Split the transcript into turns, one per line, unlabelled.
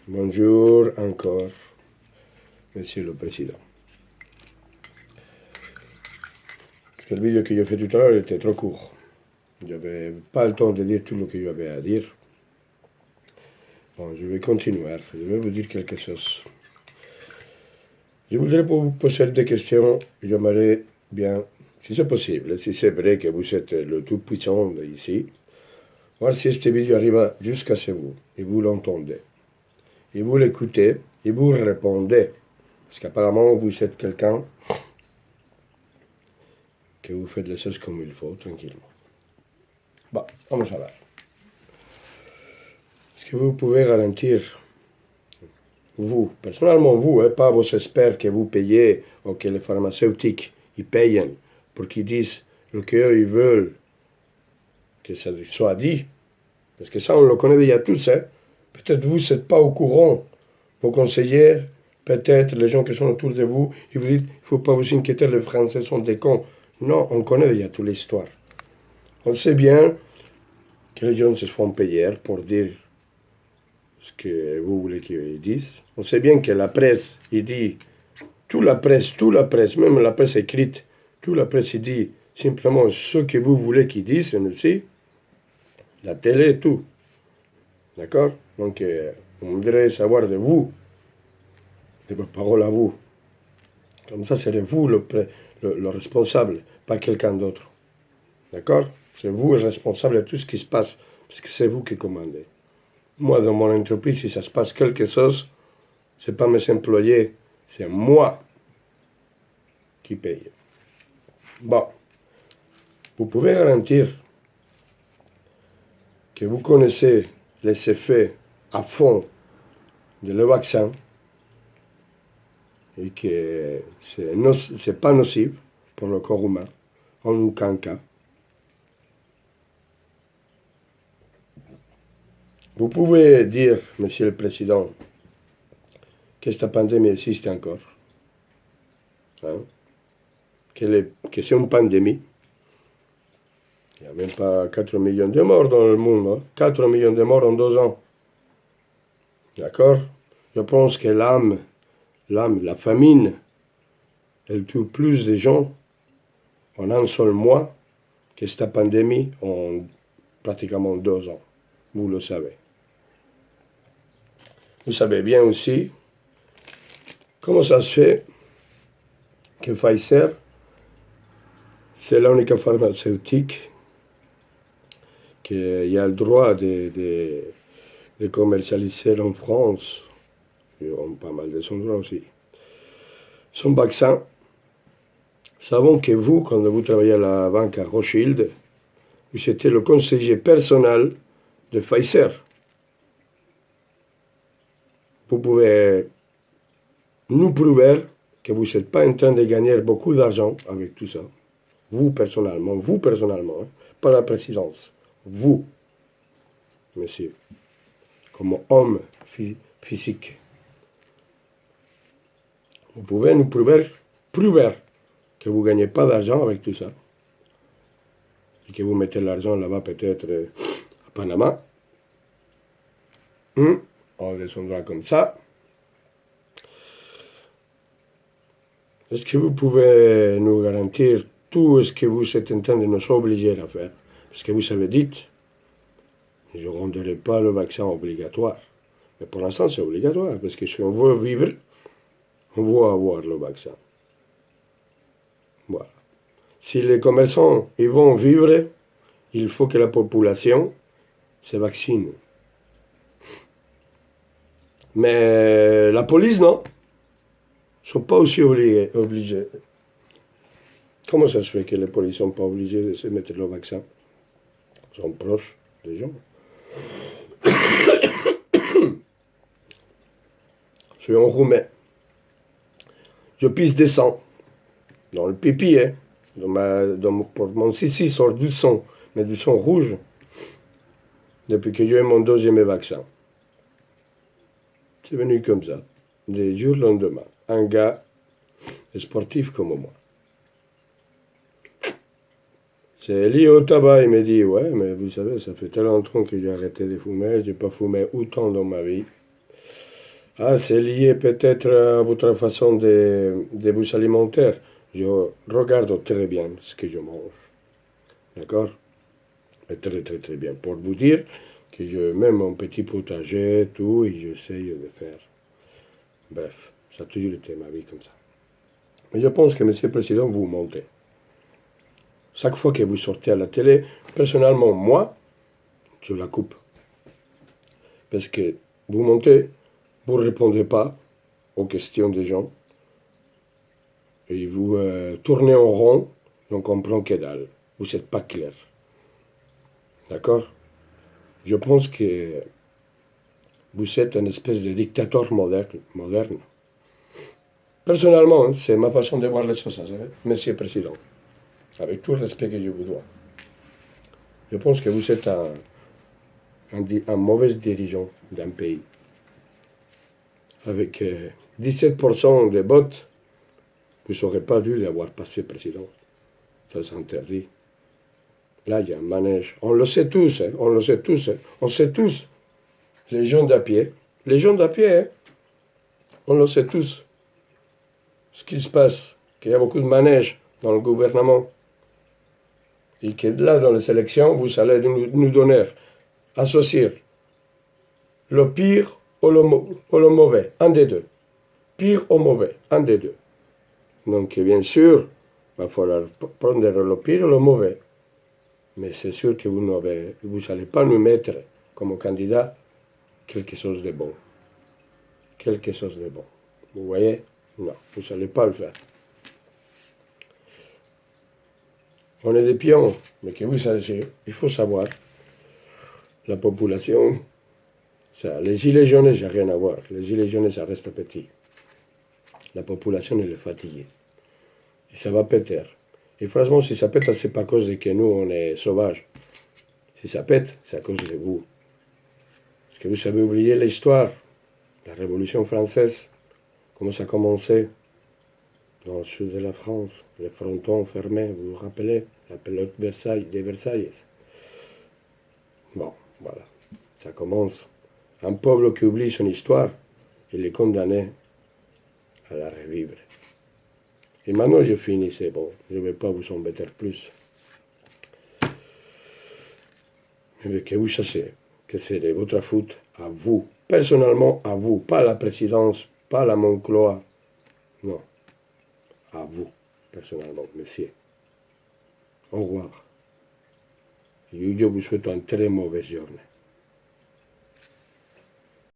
Bonjour encore, Monsieur le Président. Parce que le vidéo que j'ai fait tout à l'heure était trop court. Je n'avais pas le temps de dire tout ce que j'avais à dire. Bon, je vais continuer. Je vais vous dire quelque chose. Je voudrais vous poser des questions. J'aimerais bien, si c'est possible, si c'est vrai que vous êtes le tout-puissant ici, voir si cette vidéo arrive jusqu'à chez vous et vous l'entendez. Et vous l'écoutez et vous répondez. Parce qu'apparemment, vous êtes quelqu'un que vous faites les choses comme il faut, tranquillement. Bon, vamos a ver. Est-ce que vous pouvez ralentir, vous, personnellement vous, pas vos experts que vous payez ou que les pharmaceutiques ils payent pour qu'ils disent ce qu'ils veulent que ça soit dit, parce que ça on le connaît déjà tous, hein. Peut-être vous n'êtes pas au courant, vos conseillers, peut-être les gens qui sont autour de vous, ils vous disent il ne faut pas vous inquiéter, les Français sont des cons. Non, on connaît déjà toute l'histoire. On sait bien que les gens se font payer pour dire ce que vous voulez qu'ils disent. On sait bien que la presse, il dit, toute la presse, même la presse écrite, toute la presse, il dit simplement ce que vous voulez qu'ils disent aussi. La télé, tout. D'accord? Donc, on voudrait savoir de vous, de vos paroles à vous. Comme ça, c'est vous le responsable, pas quelqu'un d'autre. D'accord? C'est vous le responsable de tout ce qui se passe, parce que c'est vous qui commandez. Moi, dans mon entreprise, si ça se passe quelque chose, ce n'est pas mes employés, c'est moi qui paye. Bon, vous pouvez garantir que vous connaissez les effets à fond de le vaccin et que ce n'est pas nocif pour le corps humain, en aucun cas. Vous pouvez dire, Monsieur le Président, que cette pandémie existe encore, hein, que c'est une pandémie. Il n'y a même pas 4 millions de morts dans le monde, hein. 4 millions de morts en 2 ans. D'accord? Je pense que la famine, elle tue plus de gens en un seul mois que cette pandémie en pratiquement 2 ans. Vous le savez. Vous savez bien aussi comment ça se fait que Pfizer, c'est l'unique pharmaceutique qui a le droit de commercialiser en France, et en pas mal de endroits aussi, son vaccin. Savons que vous, quand vous travaillez à la banque à Rothschild, vous étiez le conseiller personnel de Pfizer. Vous pouvez nous prouver que vous n'êtes pas en train de gagner beaucoup d'argent avec tout ça. Vous personnellement, hein, pas la présidence. Vous, monsieur, comme homme physique. Vous pouvez nous prouver que vous ne gagnez pas d'argent avec tout ça. Et que vous mettez l'argent là-bas peut-être à Panama. On des endroits comme ça. Est-ce que vous pouvez nous garantir tout ce que vous êtes en train de nous obliger à faire? Parce que vous avez dit, je ne rendrai pas le vaccin obligatoire. Mais pour l'instant, c'est obligatoire, parce que si on veut vivre, on doit avoir le vaccin. Voilà. Si les commerçants ils vont vivre, il faut que la population se vaccine. Mais la police, non. Ils ne sont pas aussi obligés. Comment ça se fait que les policiers ne sont pas obligés de se mettre le vaccin? Ils sont proches des gens. Je suis enrhumé. Je pisse des sangs. Dans le pipi, hein. Pour mon sissi sort du sang, mais du sang rouge, depuis que j'ai eu mon 2e vaccin. C'est venu comme ça, du jour au lendemain. Un gars sportif comme moi. C'est lié au tabac, il m'a dit, ouais, mais vous savez, ça fait tellement longtemps que j'ai arrêté de fumer, j'ai pas fumé autant dans ma vie. Ah, c'est lié peut-être à votre façon de vous alimenter. Je regarde très bien ce que je mange. D'accord? Et très très très bien. Pour vous dire que je mets mon petit potager, tout, et j'essaye de faire. Bref, ça a toujours été ma vie comme ça. Mais je pense que, Monsieur le Président, vous mentez. Chaque fois que vous sortez à la télé, personnellement, moi, je la coupe. Parce que vous mentez, vous ne répondez pas aux questions des gens, et vous tournez en rond, donc on comprend que dalle. Vous n'êtes pas clair. D'accord? Je pense que vous êtes une espèce de dictateur moderne. Personnellement, c'est ma façon de voir les choses, Monsieur le Président. Avec tout le respect que je vous dois. Je pense que vous êtes un mauvais dirigeant d'un pays. Avec 17% des votes, vous n'aurez pas dû avoir passé président. Ça s'interdit. Là, il y a un manège. On le sait tous, on le sait tous. On sait tous. Les gens d'à-pied. Les gens d'à-pied, on le sait tous. Ce qui se passe, qu'il y a beaucoup de manèges dans le gouvernement. Et que là, dans les élections, vous allez nous donner, associer le pire ou le mauvais, un des deux. Pire ou mauvais, un des deux. Donc, bien sûr, il va falloir prendre le pire ou le mauvais. Mais c'est sûr que vous n'allez pas nous mettre comme candidat quelque chose de bon. Quelque chose de bon. Vous voyez? Non, vous n'allez pas le faire. On est des pions, mais que vous sachiez, il faut savoir, la population, ça, les gilets jaunes, j'ai rien à voir. Les gilets jaunes, ça reste petit. La population, elle est fatiguée. Et ça va péter. Et franchement, si ça pète, c'est pas à cause de que nous, on est sauvages. Si ça pète, c'est à cause de vous. Parce que vous savez oublier l'histoire. La Révolution française, comment ça a commencé dans le sud de la France, les frontons fermés, vous vous rappelez, la pelote des Versailles. Bon, voilà, ça commence. Un peuple qui oublie son histoire, il est condamné à la revivre. Et maintenant, je finis, c'est bon, je ne vais pas vous embêter plus. Mais que vous sachiez que c'est de votre faute à vous, personnellement à vous, pas à la présidence, pas à la Moncloa, non, à vous, personnellement, monsieur. Au revoir. Et je vous souhaite une très mauvaise journée.